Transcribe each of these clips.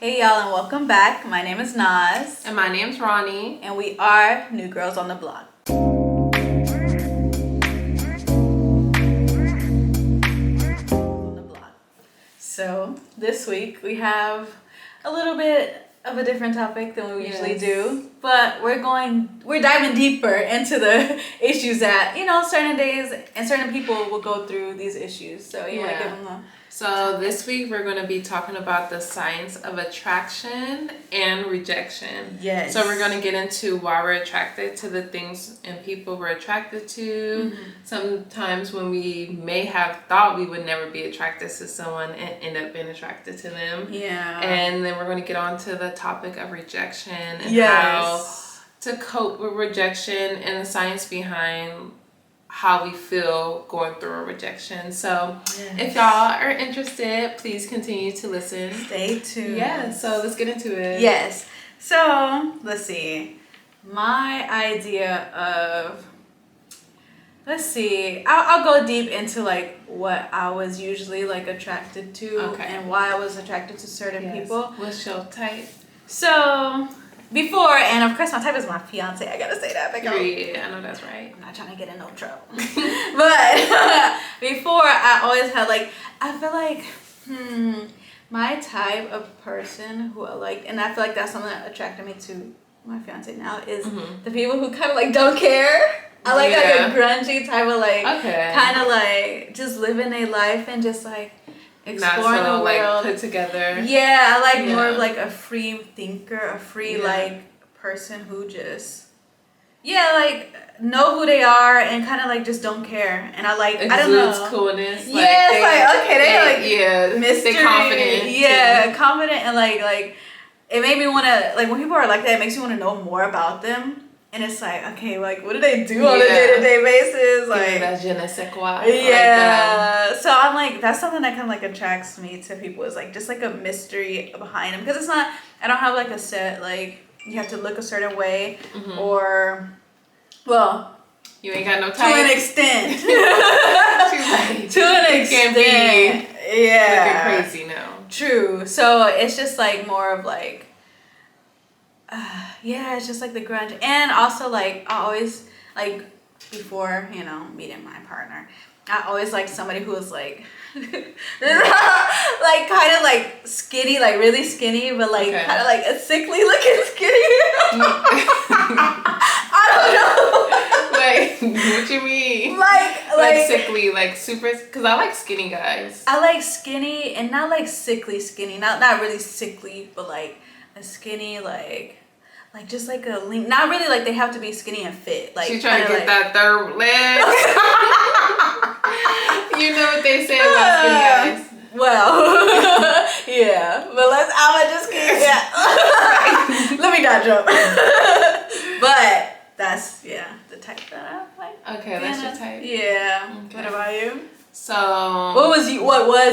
Hey y'all, and welcome back. My name is Naz. And my name's Ronnie. And we are New Girls on the Block. So this week we have a little bit of a different topic than we usually do, but we're diving deeper into the issues that, certain days and certain people will go through these issues. So you want to give them the... So this week we're going to be talking about the science of attraction and rejection. Yes. So we're going to get into why we're attracted to the things and people we're attracted to. Mm-hmm. Sometimes when we may have thought we would never be attracted to someone and end up being attracted to them. Yeah. And then we're going to get on to the topic of rejection and how to cope with rejection and the science behind how we feel going through a rejection. So if y'all are interested, please continue to listen. Stay tuned. Yeah, so let's get into it. Yes. So let's see. My idea of, I'll go deep into like what I was usually like attracted to and why I was attracted to certain people. What's your type? So before, and of course my type is my fiance, I gotta say that. Yeah, I know that's right. I'm not trying to get in no trouble. But before, I always had like, I feel like, my type of person who I like, and I feel like that's something that attracted me to my fiance now, is the people who kind of like don't care. I like a grungy type of like, kind of like just living a life and just like exploring the world. Like put together. Yeah, I like more of like a free thinker, a free like person who just like know who they are and kind of like just don't care. And I like Exudes I don't know coolness. Like, they like mystery. They're confident. Yeah, confident and like it made me want to like when people are like that, it makes me want to know more about them. And it's like, okay, like, what do they do on a day-to-day basis? Like, that je ne sais quoi. Yeah. So I'm like, that's something that kind of like attracts me to people, is like just like a mystery behind them. Because it's not, I don't have like a set, like, you have to look a certain way or, well, you ain't got no type. To an extent. She's like, to an extent. Yeah. Looking crazy now. True. So it's just like more of like, it's just like the grunge. And also like I always like before meeting my partner, I always like somebody who was like like kind of like skinny, like really skinny, but like kind of like a sickly looking skinny. I don't know. Like what you mean? Like sickly, like super, because I like skinny guys. I like skinny and not like sickly skinny, not really sickly, but like a skinny like just like a lean, not really like they have to be skinny and fit. Like she's trying to get that third leg. You know what they say about skinny guys. Well, yeah, but I'ma just keep Let me not jump. But that's the type that I like. Okay, that's your type. Yeah. Okay. What about you? So what was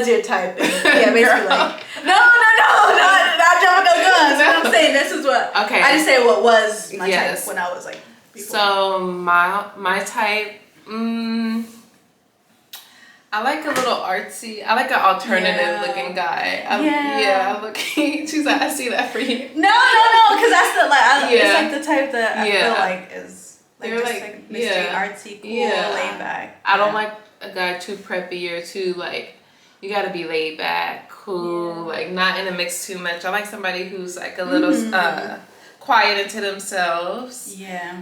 your type? Yeah, basically like not jumping no guns. What I'm saying, this is what I just say what was my type when I was like before. So my type, I like a little artsy. I like an alternative looking guy. She's like, I see that for you. No, because that's the it's like the type that I feel like is like they're just like mystery, artsy, cool, laid back. I don't like a guy too preppy or too like, you gotta be laid back, cool, like not in a mix too much. I like somebody who's like a little quiet into themselves. Yeah.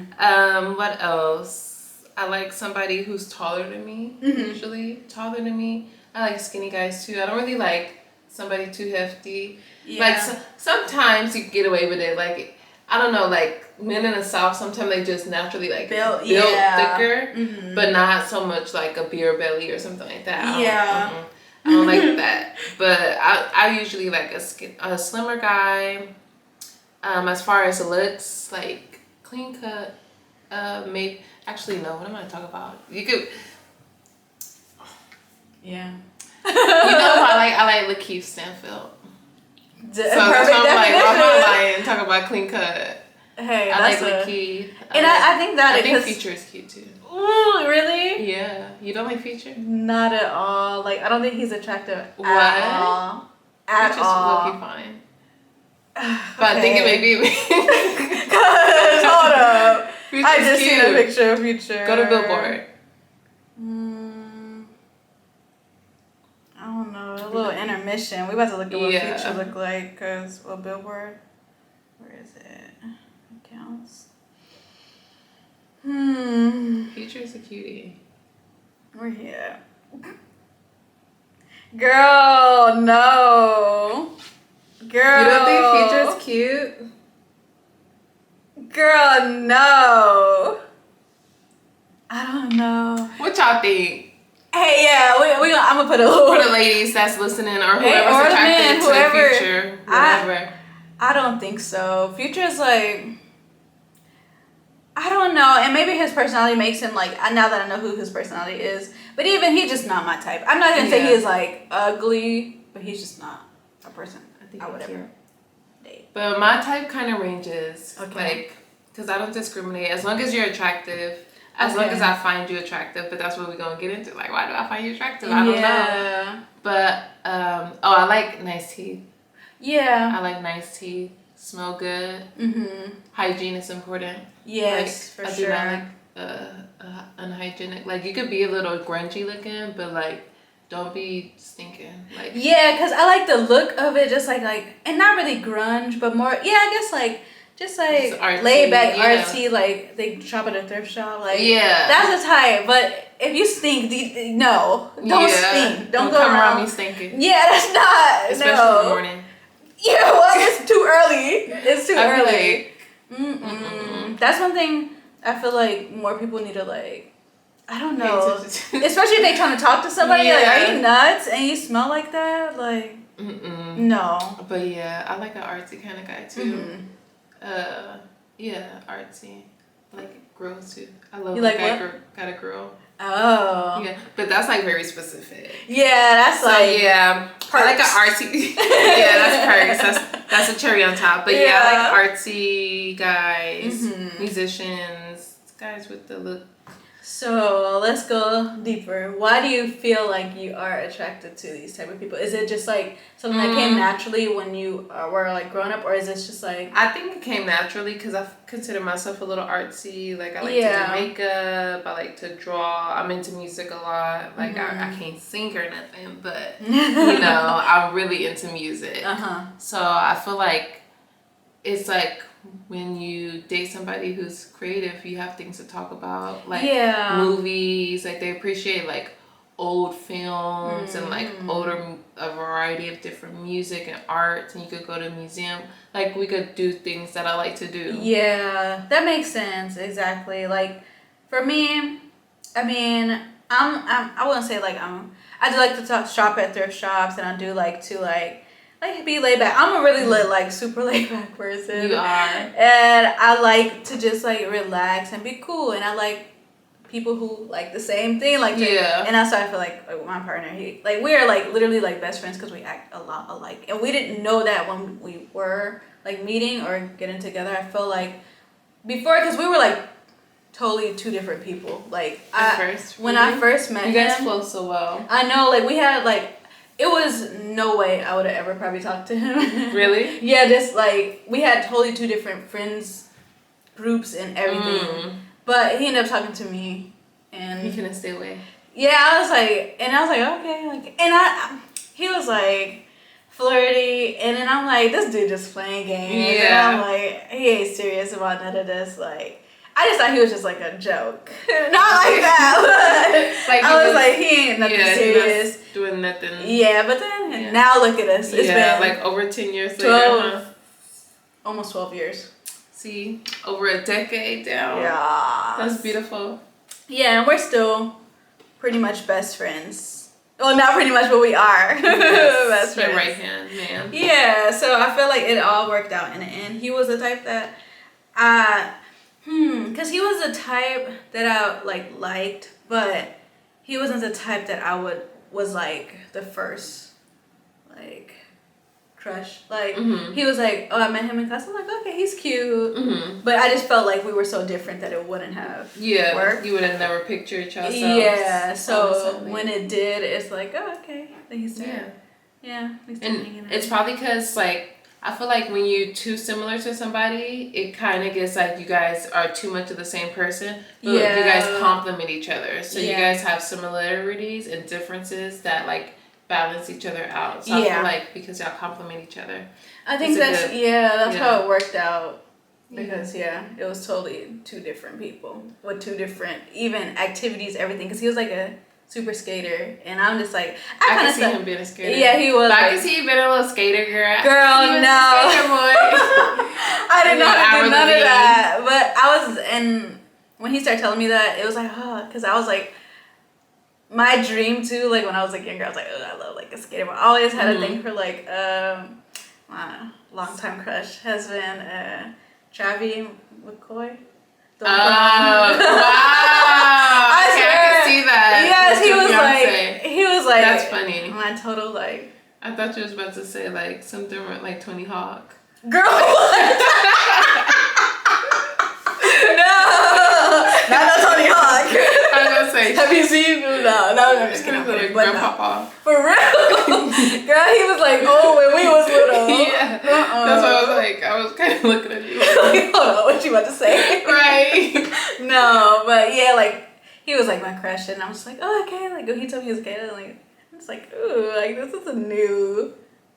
What else? I like somebody who's taller than me, usually taller than me. I like skinny guys too. I don't really like somebody too hefty. Yeah. Like sometimes you get away with it. Like, I don't know, like men in the South, sometimes they just naturally like built thicker, but not so much like a beer belly or something like that. I don't like that. But I usually like a slimmer guy. As far as looks, like clean cut. Maybe actually no. What am I talking about? You could. Yeah. I like Lakeith Stanfield. So that's why I'm like, lying. Talk about clean cut. Hey, I like Lakeith. And I think that I think Future is cute too. Ooh, really? Yeah. You don't like Future? Not at all. Like, I don't think he's attractive what? at all. At Future's all. low-key fine. But I think it may be me. Cause hold up, Future's I just cute. seen a picture of Future. Go to Billboard. I don't know. A little intermission. We about to look at what Yeah. Future look like. Cause Billboard. Where is it? Accounts. Future's a cutie. We're here. Girl, no. Girl. You don't think Future's cute? Girl, no. I don't know. What y'all think? Hey, yeah, we gonna, I'm gonna put a little. For the ladies that's listening or whoever's Hey, or the attracted men, to whoever. Future, whatever. I don't think so. Future's like, I don't know, and maybe his personality makes him like. Now that I know who his personality is, but even he's just not my type. I'm not gonna say he is like ugly, but he's just not a person I would ever date. But my type kind of ranges, Okay. like, because I don't discriminate. As long as you're attractive, as long as I find you attractive. But that's what we're gonna get into. Like, why do I find you attractive? I don't know. But I like nice teeth. Yeah. I like nice teeth. Smell good. Hygiene is important. Yes, like, for I sure. do not like unhygienic. Like, you could be a little grungy looking, but like, don't be stinking. Like, yeah, because I like the look of it, just like, and not really grunge, but more, yeah, I guess like, just artsy, laid back, yeah. artsy, like they shop at a thrift shop, like, yeah, that's the type. But if you stink, no, don't stink. Don't go come around me stinking. Yeah, that's not, especially no. in the morning. Yeah, well, it's too early. It's too early. Like, That's one thing I feel like more people need to like. I don't know. Especially if they trying to talk to somebody. Yeah. Like, are you nuts? And you smell like that? Like, no. But yeah, I like an artsy kind of guy too. Yeah, artsy. I like girls too. I love You when like a guy got a girl. Oh. Yeah, but that's like very specific. Yeah, that's So like. yeah, perks. I like an artsy. Yeah, that's perks. That's a cherry on top. But yeah, I like artsy guys, musicians, guys with the look. So let's go deeper. Why do you feel like you are attracted to these type of people? Is it just like something that came naturally when you were like growing up, or is it just like? I think it came naturally because I consider myself a little artsy. Like, I like to do makeup. I like to draw. I'm into music a lot. Like, I can't sing or nothing, but you know, I'm really into music. So I feel like it's like when you date somebody who's creative, you have things to talk about, like movies. Like, they appreciate like old films and like a variety of different music and art, and you could go to a museum. Like, we could do things that I like to do. Yeah, that makes sense. Exactly. Like, for me, I mean, I wouldn't say like I do like to shop at thrift shops, and I do like to like be laid back. I'm a really super laid back person. You are. And I like to just like relax and be cool, and I like people who like the same thing. Like, and that's why I feel like with my partner, we are like literally like best friends because we act a lot alike, and we didn't know that when we were like meeting or getting together. I feel like before, because we were like totally two different people. Like, when I first met him, you guys flow so well. I know, like, we had like. It was no way I would have ever probably talked to him. Really? Yeah, just like we had totally two different friends groups and everything. But he ended up talking to me, and he couldn't stay away. Yeah, I was like okay, like, and he was like flirty, and then I'm like, this dude just playing games. Yeah. And I'm like, he ain't serious about none of this. Like, I just thought he was just like a joke. Not like that, but like, I was like, he ain't nothing serious. Doing nothing. Yeah, but then now look at us. It's been like over 10 years 12, later. Almost 12 years. See, over a decade down. Yeah. That's beautiful. Yeah, and we're still pretty much best friends. Well, not pretty much, but we are. Best friends. Your right hand man. Yeah, so I feel like it all worked out in the end. He was the type that because he was the type that I liked, but he wasn't the type that I was like the first like crush. Like, he was like, oh, I met him in class. I'm like, okay, he's cute. But I just felt like we were so different that it wouldn't have worked. You would have never pictured yourself. Yeah, so when it did, it's like, oh, okay, I think he's there. Yeah, and it's probably because like I feel like when you're too similar to somebody, it kind of gets like you guys are too much of the same person, but you guys complement each other. So you guys have similarities and differences that like balance each other out. So I feel like because y'all complement each other. I think that's how it worked out. Because it was totally two different people with two different even activities, everything. Because he was like a super skater, and I'm just like I can see him being a skater. Yeah, he was. But I can see you being a little skater girl. Girl, no. Skater boy. I didn't know how to do none of that. But I was, and when he started telling me that, it was like, because I was like, my dream too. Like when I was like younger, I was like, oh, I love like a skater. But I always had a thing for like my longtime crush has been Travis McCoy. Oh, wow. I can see that. Yes, he was like, that's funny. My total like. I thought you was about to say like something like Tony Hawk. Girl, what? No, not Tony Hawk. I was gonna say. Have you seen? No, I'm just kidding. Like Grandpapa. For real, girl, he was like, oh, when we was little. Yeah, that's why I was like, I was kind of looking at you. Like, hold on, what you about to say? Right. No, but yeah, like he was like my crush, and I was like, oh, okay. Like he told me he was gay, and like it's like, ooh, like this is a new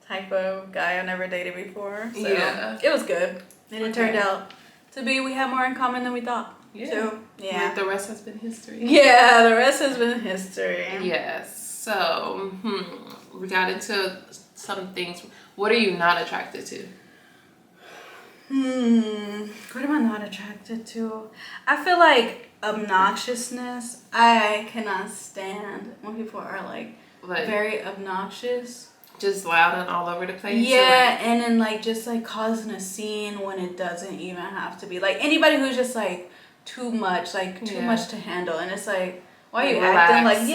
type of guy I've never dated before. So it was good, and it turned out to be we have more in common than we thought. Yeah. So, Like the rest has been history. Yeah, the rest has been history. Yes. So, we got into some things. What are you not attracted to? What am I not attracted to? I feel like obnoxiousness. I cannot stand when people are like very obnoxious. Just loud and all over the place? Yeah, and then like just like causing a scene when it doesn't even have to be. Like anybody who's just like too much, like too much to handle, and it's like, why are you acting like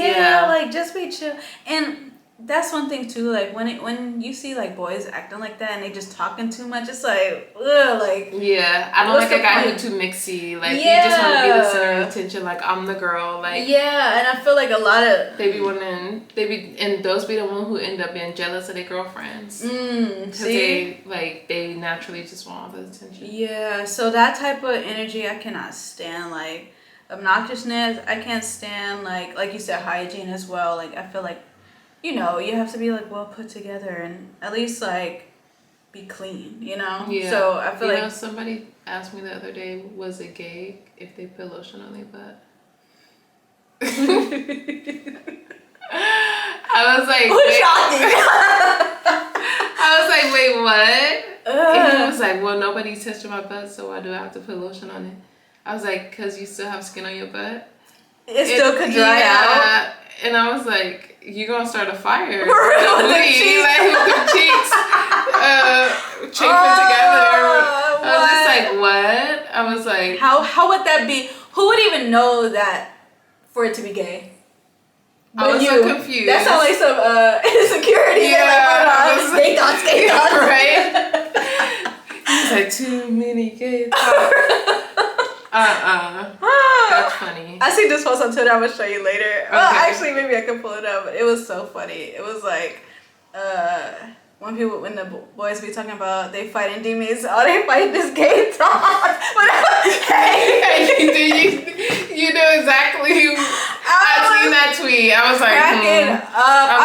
like just be chill. And that's one thing too, like when you see like boys acting like that and they just talking too much, it's like ugh, like I don't like a guy who's too mixy, like you just want to be the center of attention, like I'm the girl, like and I feel like a lot of and those be the one who end up being jealous of their girlfriends because they naturally just want all the attention. So that type of energy I cannot stand. Like obnoxiousness, I can't stand. Like you said, hygiene as well. Like I feel like, you know, you have to be like well put together and at least like be clean, you know? Yeah. So I feel like somebody asked me the other day, was it gay if they put lotion on their butt? I was like, wait, what? And he was like, well, nobody's touching my butt, so why do I have to put lotion on it? I was like, because you still have skin on your butt. It still could dry out. And I was like, you gonna start a fire. For real, with the cheeks. Like, with the cheeks chafing together. I was just like, what? I was like, how would that be? Who would even know that for it to be gay? I was so confused. That sounds like some insecurity. Yeah, gay thoughts. Right? He's like, too many gay thoughts. That's funny. I see this post on Twitter. I'm gonna show you later. Okay. Well, actually, maybe I can pull it up. But it was so funny. It was like, when the boys be talking about they fighting demons, all they fight this gay talk. You know exactly who. I seen that tweet. I was like, I'm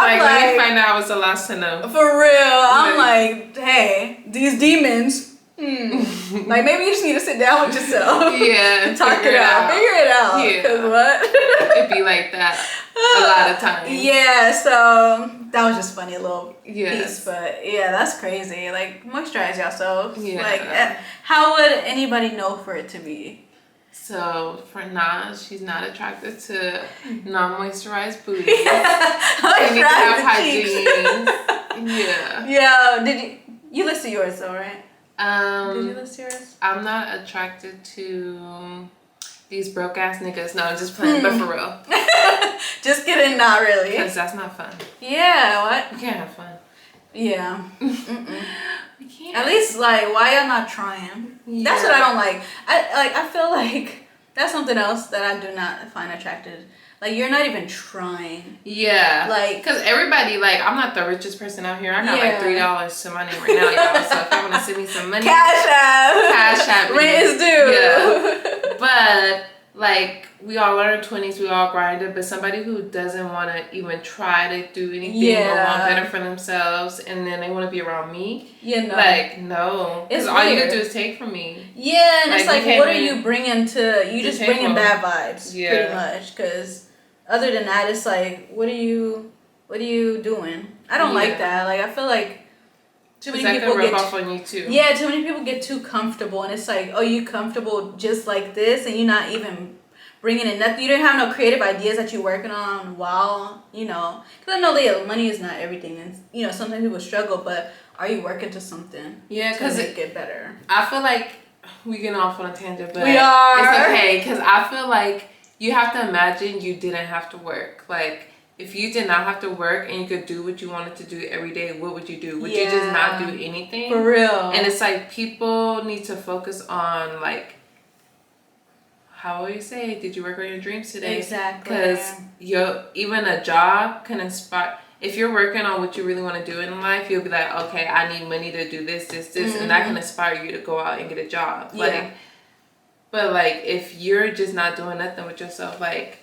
like, let me find out. I was the last to know. For real, I'm like, hey, these demons. Like maybe you just need to sit down with yourself. Yeah, talk it out. Figure it out. Yeah, cause what? It'd be like that a lot of times. Yeah, so that was just funny, a little piece. But yeah, that's crazy. Like moisturize yourself. Yeah. Like how would anybody know for it to be? So for Nas, she's not attracted to non-moisturized booty. You need to have hygiene. Yeah. Did you listed yours though, right? Did you list yours? I'm not attracted to these broke ass niggas. No, I'm just playing, but for real. Just kidding, not really. Because that's not fun. Yeah, what? You can't have fun. Yeah. We can't. At least, like, why y'all not trying? Yeah. That's what I don't like. I feel like that's something else that I do not find attractive like you're not even trying. Yeah. Like, because everybody, like, I'm not the richest person out here. I got like $3 to my name right now, y'all. So if you want to send me some money, cash app, rent is due. Yeah. But like, we all are in our 20s, we all grinded, but somebody who doesn't want to even try to do anything or want better for themselves, and then they want to be around me. Yeah, no. Like, no. Because all you can do is take from me. Yeah, and it's like, what are you bringing to, you just bringing bad vibes, pretty much. Because other than that, it's like, what are you doing? I don't like that. Like, I feel like too many people rub off on you too. Yeah, too many people get too comfortable, and it's like, oh, you comfortable just like this, and you're not even bringing in nothing. You don't have no creative ideas that you're working on while, because I know money is not everything, and sometimes people struggle, but are you working to something? Yeah, because it get better. I feel like we getting off on a tangent, but we are. It's okay, because I feel like you have to imagine you didn't have to work. Like, if you did not have to work and you could do what you wanted to do every day, what would you do? Would you just not do anything? For real. And it's like, people need to focus on, like, how will you say, did you work on your dreams today? Exactly. Because even a job can inspire. If you're working on what you really want to do in life, you'll be like, okay, I need money to do this, and that can inspire you to go out and get a job. Yeah. Like, but like, if you're just not doing nothing with yourself, like,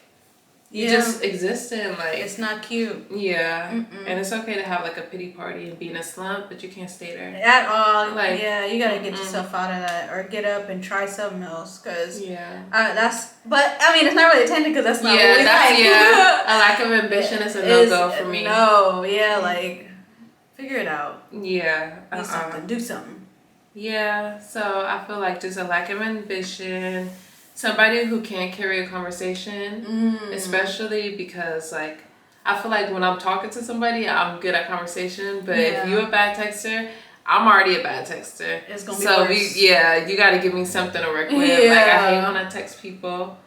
you just existing, like, it's not cute. Yeah. And it's okay to have like a pity party and be in a slump, but you can't stay there at all. Like, you gotta get yourself out of that, or get up and try something else. Cause but I mean, it's not really attention, because that's not what we like. A lack of ambition is a no-go for me. No, like, figure it out. Yeah. Do something. Yeah. So I feel like just a lack of ambition. Somebody who can't carry a conversation, especially because, like, I feel like when I'm talking to somebody, I'm good at conversation, but if you're a bad texter, I'm already a bad texter. It's gonna be worse. You gotta give me something to work with. Yeah. Like, I hate when I text people,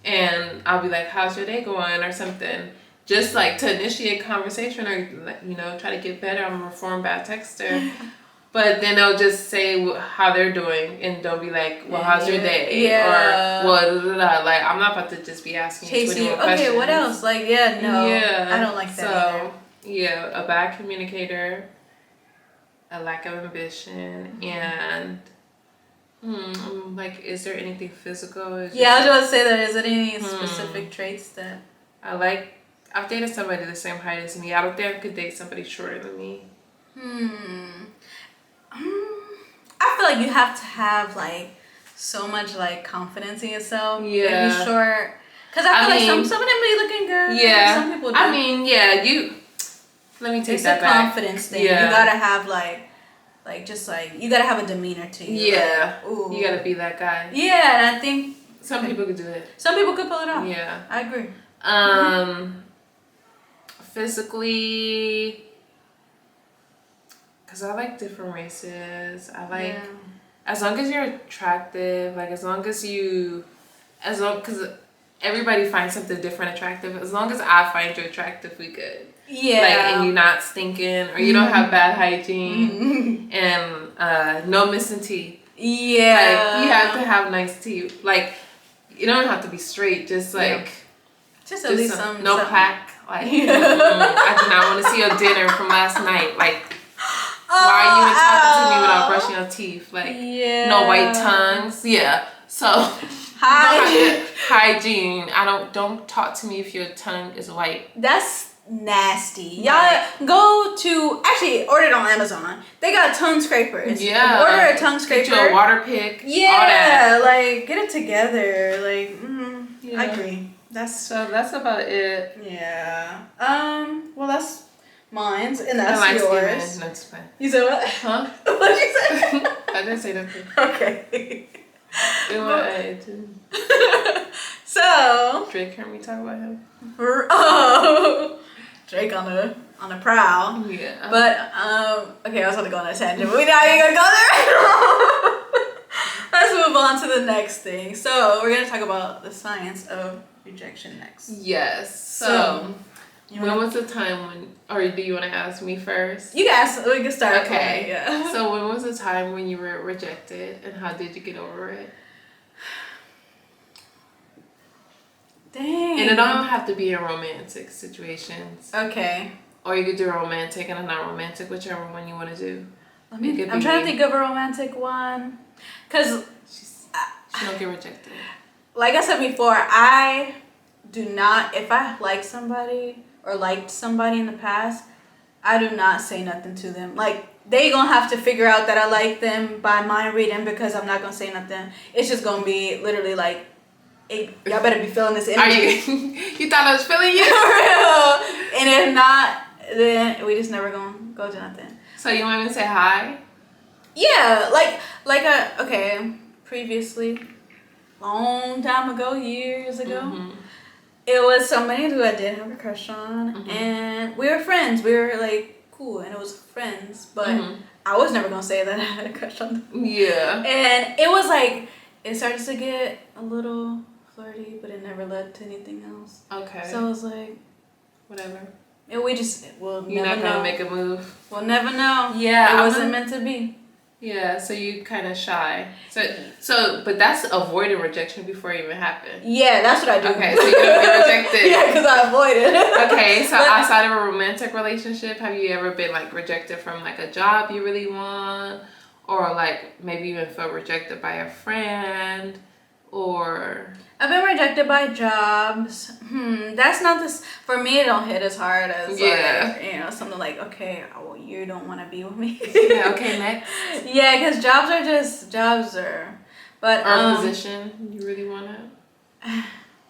and I'll be like, how's your day going, or something. Just, like, to initiate conversation, or, try to get better. I'm a reformed bad texter. But then they'll just say how they're doing, and don't be like, well, how's your day? Yeah. Or, well, like, I'm not about to just be asking you 21 questions. Okay, what else? Like, no. Yeah. I don't like that either. Yeah, a bad communicator, a lack of ambition, and, like, is there anything physical? I was about to say that. Is there any specific traits that... I've dated somebody the same height as me. I don't think I could date somebody shorter than me. I feel like you have to have, like, so much, like, confidence in yourself. Yeah. If you're short. Because I feel like some of them be looking good. Yeah. Some people do. I mean, let me take that back. It's a confidence thing. Yeah. You gotta have, you gotta have a demeanor to you. Yeah. Like, ooh. You gotta be that guy. Yeah, and I think... Some people could do it. Some people could pull it off. Yeah. I agree. Physically... Because I like different races. I like, as long as you're attractive, like, because everybody finds something different attractive. As long as I find you attractive, we good. Yeah. Like, and you're not stinking, or you don't have bad hygiene, and no missing teeth. Yeah. Like, you have to have nice teeth. Like, you don't have to be straight, just like, just at least some. No plaque. Like, I do not want to see your dinner from last night. Like, why are you even talking to me without brushing your teeth? Like, no white tongues. Yeah. So, hygiene. Don't talk to me if your tongue is white. That's nasty. Y'all go to, actually, order it on Amazon. They got tongue scrapers. Yeah. Order a tongue scraper. Get you a water pick. Yeah. All that. Like, get it together. Like, I agree. That's about it. Yeah. Well, that's mine's, and that's yours. No, it's fine. You said what? Huh? What'd you say? I didn't say nothing. Okay. So Drake heard me talk about him. Drake on the prowl. Yeah. But okay, I was going to go on a tangent, but we're not even gonna go there. Let's move on to the next thing. So we're gonna talk about the science of rejection next. Yes. So when was the time when, or do you want to ask me first? You can ask. We can start. Okay. Yeah. So when was the time when you were rejected, and how did you get over it? Dang. And it don't have to be in romantic situations. Okay. Or you could do a romantic and a non-romantic, whichever one you want to do. I'm trying to think of a romantic one. Because she don't get rejected. Like I said before, I do not, if I like somebody or liked somebody in the past, I do not say nothing to them. Like, they gonna have to figure out that I like them by mind reading, because I'm not gonna say nothing. It's just gonna be literally like, hey, y'all better be feeling this energy. Are you? You thought I was feeling you? For real. And if not, then we just never gonna go to nothing. So you want me to say hi? Yeah, okay, previously, long time ago, years ago, it was somebody who I did have a crush on, and we were friends. We were like cool, and it was friends, but I was never gonna say that I had a crush on them. Yeah. And it was like, it started to get a little flirty, but it never led to anything else. Okay. So I was like, whatever. And we'll never know. You're not gonna make a move. We'll never know. Yeah. It wasn't meant to be. Yeah, so you kind of shy. But that's avoiding rejection before it even happened. Yeah, that's what I do. Okay, so you don't get rejected. Yeah, because I avoid it. Okay, so outside of a romantic relationship, have you ever been like rejected from like a job you really want, or like maybe even felt rejected by a friend, or? I've been rejected by jobs. That's not this for me. It don't hit as hard as like, something like, okay, well, you don't want to be with me. Yeah. Okay. Next. Yeah, because jobs are, but or position you really want to.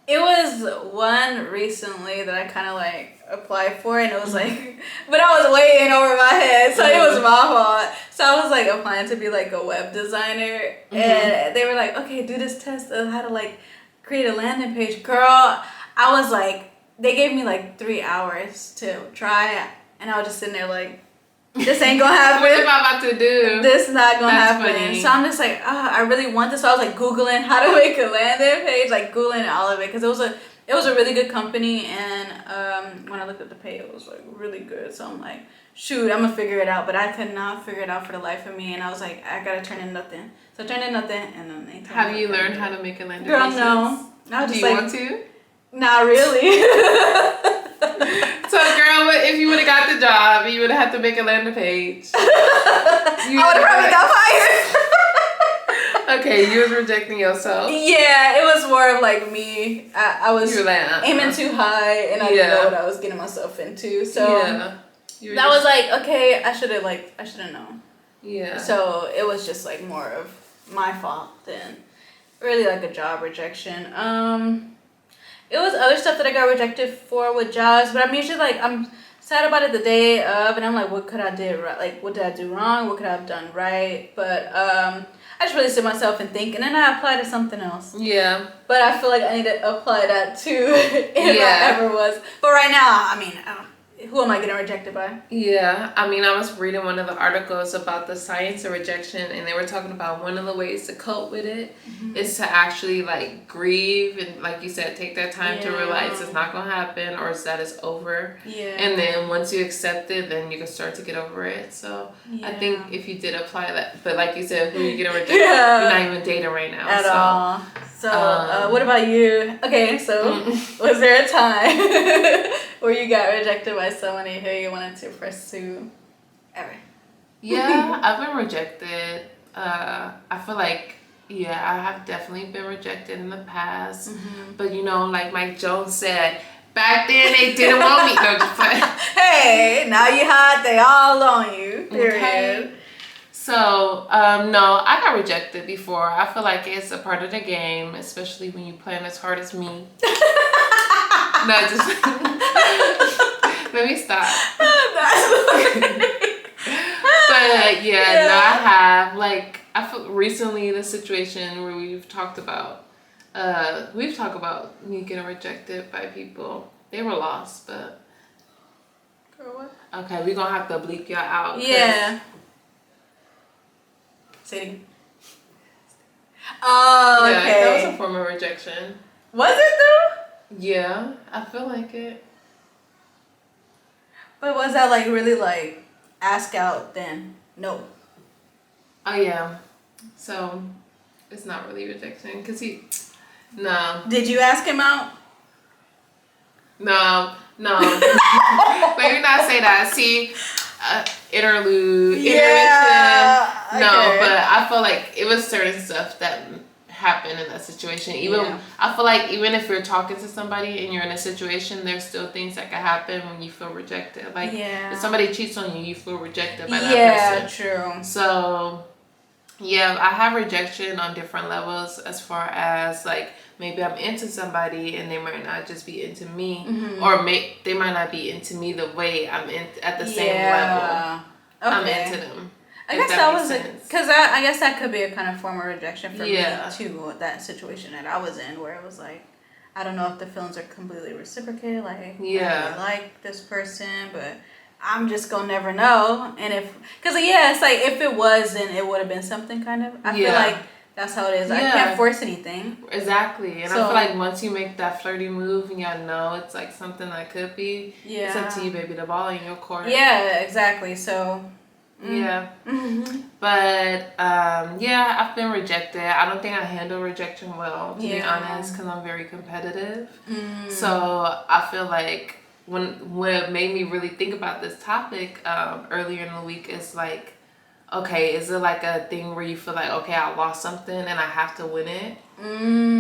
It was one recently that I kind of like applied for, and it was like, but I was way in over my head, so it was my fault. So I was like applying to be like a web designer, and they were like, okay, do this test of how to like create a landing page. Girl, I was like, they gave me like 3 hours to try, and I was just sitting there like, this ain't gonna happen. What am I about to do? This is not gonna happen. Funny. So I'm just like, I really want this. So I was like Googling how to make a landing page, like Googling all of it, because it was a really good company, and when I looked at the pay, it was like really good. So I'm like, shoot, I'm gonna figure it out. But I could not figure it out for the life of me, and I was like, I gotta turn in nothing. So I turned in nothing, and then they told me. Have you learned how to make a landing page? Girl, no. Do you want to? Not really. So, girl, if you would have got the job, you would have had to make a landing page. I would have probably got fired. Okay, you was rejecting yourself. Yeah, it was more of like me. I was aiming too high, and I didn't know what I was getting myself into. So that was like, okay, I should have known. Yeah. So it was just like more of my fault than really like a job rejection. It was other stuff that I got rejected for with jobs, but I'm usually like, I'm sad about it the day of, and I'm like, what could I do right? Like, what did I do wrong? What could I have done right? But I just really sit myself and think, and then I apply to something else. Yeah. But I feel like I need to apply that too if I ever was. But right now, I mean, who am I getting rejected by? Yeah, I mean, I was reading one of the articles about the science of rejection, and they were talking about one of the ways to cope with it is to actually like grieve and, like you said, take that time to realize it's not gonna happen or that it's over. Yeah. And then once you accept it, then you can start to get over it. So I think if you did apply that, but like you said, who you getting rejected? You're not even dating right now at all. So what about you? Okay, so was there a time where you got rejected by someone who you wanted to pursue ever? Yeah, I've been rejected. I feel like, I have definitely been rejected in the past. But like Mike Jones said, back then they didn't want me. No, just play. Hey, now you hot, they all on you. Period. Okay. So, no, I got rejected before. I feel like it's a part of the game, especially when you playing as hard as me. No, just let me stop. But no, I have. Like, I feel recently in a situation where we've talked about me getting rejected by people. They were lost, but. Girl, what? Okay, we're gonna have to bleep y'all out. Yeah. Say it again. Oh, okay. Yeah, that was a form of rejection. Was it though? Yeah, I feel like it. But was that like really like ask out then? No. Oh yeah. So it's not really rejection because no. Did you ask him out? No. Let me not say that. See, interlude, intermission. No, but I feel like it was certain stuff that happened in that situation. Even I feel like even if you're talking to somebody and you're in a situation, there's still things that can happen when you feel rejected. Like if somebody cheats on you, you feel rejected by that person. Yeah, true. So yeah, I have rejection on different levels as far as like maybe I'm into somebody and they might not just be into me, or they might not be into me the way I'm in at the same level. I'm into them. I guess that was because I guess that could be a kind of form of rejection for me too. That situation that I was in, where it was like, I don't know if the feelings are completely reciprocated. Like, I really like this person, but I'm just gonna never know. And because it's like if it was, then it would have been something kind of. I feel like that's how it is. I can't force anything. Exactly, and I feel like once you make that flirty move and y'all know it's like something that could be, it's up to you, baby. The ball in your court. Yeah, exactly. So. Yeah. But I've been rejected. I don't think I handle rejection well, to be honest, because I'm very competitive. So I feel like what made me really think about this topic earlier in the week is like, okay, is it like a thing where you feel like, okay, I lost something and I have to win it?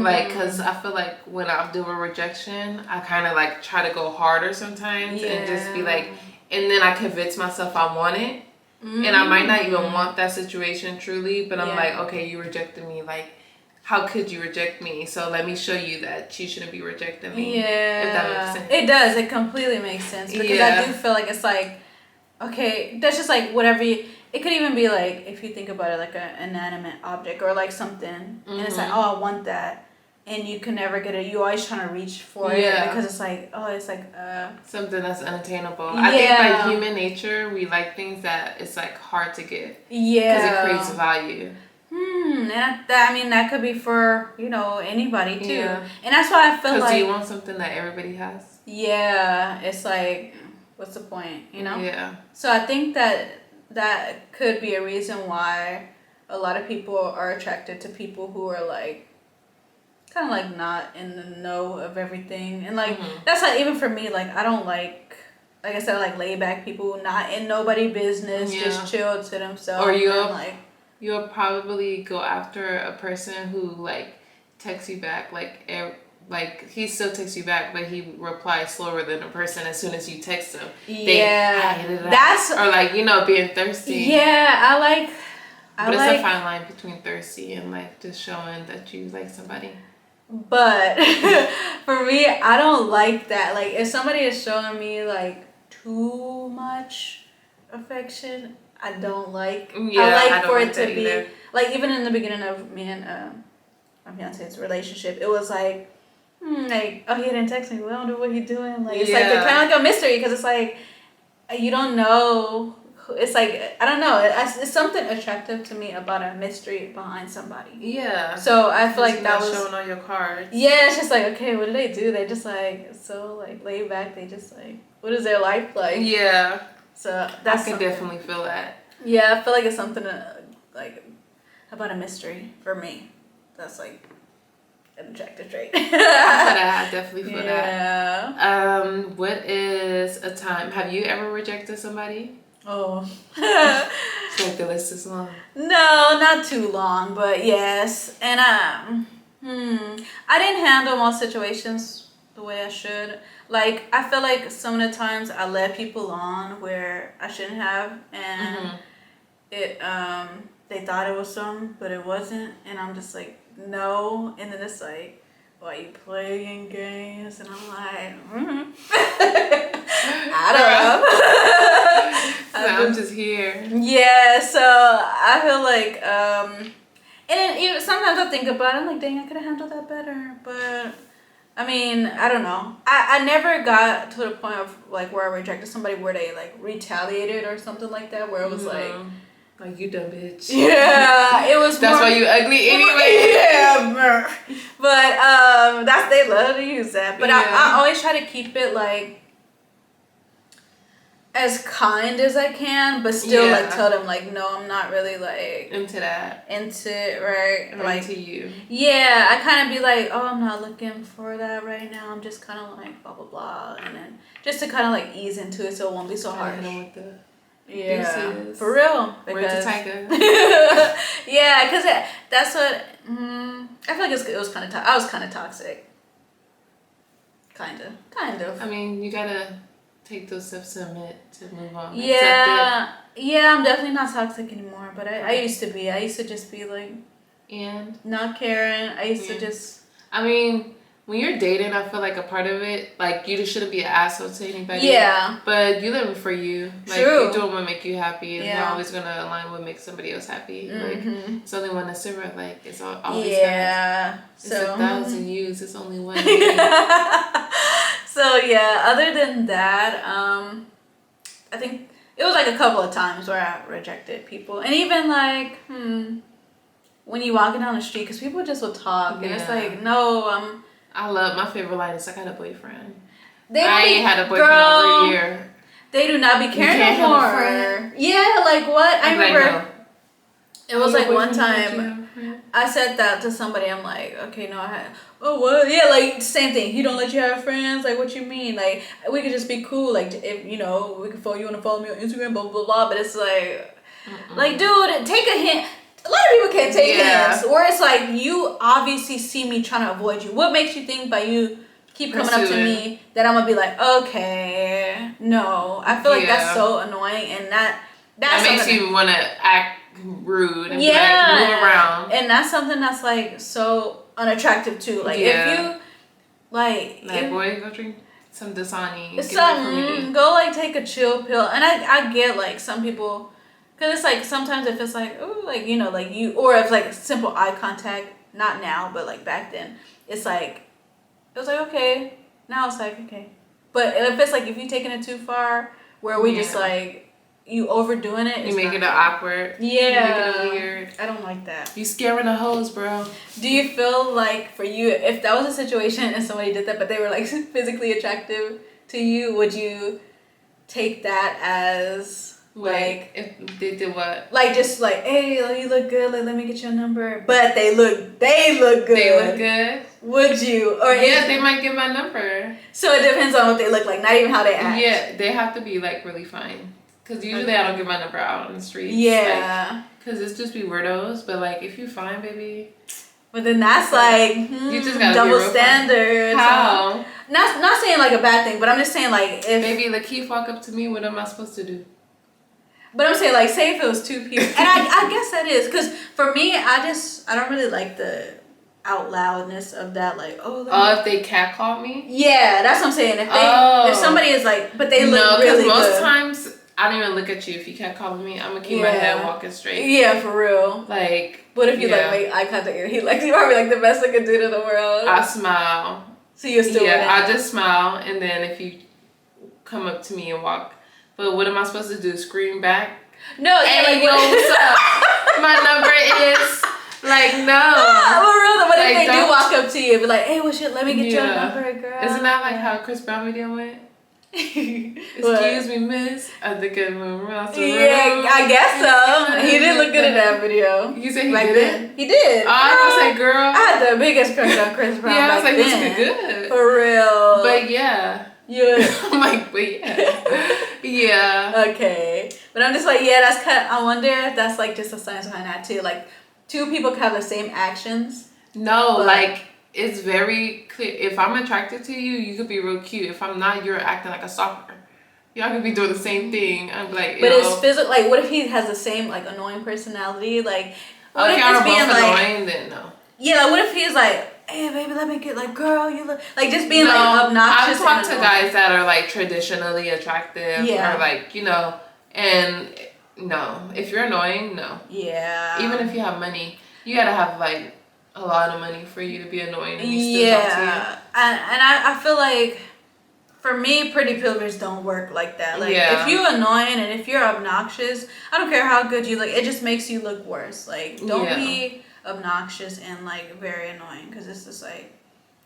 Like, because I feel like when I'm doing rejection, I kind of like try to go harder sometimes and just be like, and then I convince myself I want it. And I might not even want that situation truly, but I'm like, okay, you rejected me. Like, how could you reject me? So let me show you that you shouldn't be rejecting me. Yeah. If that makes sense. It does. It completely makes sense. Because I do feel like it's like, okay, that's just like whatever it could even be like, if you think about it, like an inanimate object or like something. And it's like, oh, I want that. And you can never get it. You're always trying to reach for it because it's like, something that's unattainable. I think by human nature, we like things that it's like hard to get. Yeah. Because it creates value. And that could be for, anybody too. Yeah. And that's why I feel like. Because you want something that everybody has. Yeah. It's like, what's the point, Yeah. So I think that could be a reason why a lot of people are attracted to people who are like, kind of like not in the know of everything, and like that's like even for me, like I don't like I said, like laid back people, not in nobody business, just chill to themselves. Or you'll probably go after a person who like texts you back like he still texts you back, but he replies slower than a person as soon as you text him. That's or like being thirsty. Yeah, But it's a fine line between thirsty and like just showing that you like somebody. But for me, I don't like that. Like if somebody is showing me like too much affection, I don't like. I like for it to be either. Like even in the beginning of me and my fiance's relationship, it was like, he didn't text me. We don't know what he's doing. Like it's like kind of like a mystery because it's like you don't know. It's like I don't know. It's something attractive to me about a mystery behind somebody. Yeah. So I feel like that was showing all your cards. Yeah, it's just like, okay, what do they do? They just like so like laid back. They just like, what is their life like? Yeah. So I can definitely feel that. Yeah, I feel like it's something like about a mystery for me. That's like an attractive trait. I definitely feel that. What is a time? Have you ever rejected somebody? Oh. It's like the list is long. No, not too long, but yes. And I didn't handle most situations the way I should. Like I feel like some of the times I led people on where I shouldn't have, and it they thought it was something, but it wasn't, and I'm just like no, and then it's like, why you playing games? And I'm like, I don't know. I'm just here. Yeah, so I feel like, and then even sometimes I think about it, I'm like, dang, I could have handled that better. But, I mean, I don't know. I never got to the point of, like, where I rejected somebody where they, like, retaliated or something like that, where it was like, you dumb bitch. Yeah, it was. That's why you ugly anyway. Yeah, but they love to use that. But I always try to keep it like. as kind as I can, but still like tell them like, no, I'm not really like into it, right? Like to you. Yeah, I kind of be like, oh, I'm not looking for that right now. I'm just kind of like blah blah blah, and then just to kind of like ease into it so it won't be so hard. Yeah, deuces. For real. Because, tiger. Yeah, because that's what I feel like it was kind of I was kind of toxic. Kind of. I mean, you gotta take those steps to admit to move on. Yeah, I'm definitely not toxic anymore. But I used to be. I used to just be like, and not caring. I used to just. I mean, when you're dating, I feel like a part of it, like you just shouldn't be an asshole to anybody. Yeah. But you living for you. Like, True. you doing what make you happy. It's not always gonna align with make somebody else happy. Like it's only one that's silver. Like it's always yeah. It's 1,000 years. It's only one. So yeah, other than that, I think it was like a couple of times where I rejected people, and even like when you walking down the street, because people just will talk, and it's like, no, I love my favorite line is I got a boyfriend. I ain't had a boyfriend over a year. They do not be caring no more. Yeah, like what? I remember. Like, no. It was like one time I said that to somebody. I'm like, okay, no, I had. Oh, what? Yeah, like same thing. He don't let you have friends. Like, what you mean? Like, we could just be cool. Like, if we can follow you, want to follow me on Instagram, blah blah blah. But it's like, like, dude, take a hint. A lot of people can't take hints. Or it's like, you obviously see me trying to avoid you. What makes you think by you keep coming up to me that I'm gonna be like, okay, no. I feel like that's so annoying, and that makes you want to act rude and be like, move around. And that's something that's like so unattractive too. Like if you boy, go drink some Dasani. Something. Go like take a chill pill. And I get like some people, because it's like sometimes if it's like, oh, like like you, or if like simple eye contact. Not now, but like back then, it's like it was like okay. Now it's like okay, but if it's like if you taking it too far, where we just like. You overdoing it. You make it awkward. Yeah. You make it weird. I don't like that. You scaring the hoes, bro. Do you feel like for you, if that was a situation and somebody did that, but they were like physically attractive to you, would you take that as like if they did what? Like just like, hey, you look good. Like let me get your number. But they look good. They look good. Would you? Or they might get my number. So it depends on what they look like, not even how they act. Yeah, they have to be like really fine. Because usually I don't give my number out on the streets. Yeah. Because it's just be weirdos. But, like, if you fine, baby. But then that's like you just gotta double standards. How? Not saying like a bad thing, but I'm just saying like if... Maybe Lakeith walk up to me, what am I supposed to do? But I'm saying like, say if it was two people. And I guess that is. Because for me, I don't really like the out loudness of that. Like, if they catcall me? Yeah, that's what I'm saying. If somebody is like, but they look really good. No, because most times... I don't even look at you if you kept calling me. I'm gonna keep my head walking straight. Yeah, for real. Like, what if you like make eye contact and he like you probably like the best looking dude in the world? I smile. So you're still I just smile, and then if you come up to me and walk, but what am I supposed to do? Scream back? No, hey, yo, what's up? My number is like no. For real. But if they do walk up to you and be like, hey, let me get your number, girl. Isn't that like how Chris Brown video went? Excuse me, miss. I think I'm around. Yeah, I guess so. He did look good in that video. You said he did? He did. Oh, I was gonna say, girl. I had the biggest crush on Chris Brown. Yeah, I was like, this is good. For real. But yeah. I'm like, but yeah. Yeah. Okay. But I'm just like, that's kind of, I wonder if that's like just a science behind that too. Like, two people can have the same actions. No, like, it's very clear. If I'm attracted to you, you could be real cute. If I'm not, you're acting like a stalker. Y'all could be doing the same thing. I'm like, but it's physical. Like, what if he has the same like annoying personality? Like, what if it's being like annoying? Then no. Yeah, like what if he's like, hey baby, let me get like, girl, you look like just being like obnoxious. I've talked to guys that are like traditionally attractive, or like and no, if you're annoying, no. Yeah. Even if you have money, you gotta have like a lot of money for you to be annoying and you still talk to you. And I feel like for me, pretty pillars don't work like that. Like if you're annoying and if you're obnoxious, I don't care how good you look, it just makes you look worse. Like don't be obnoxious and like very annoying, because it's just like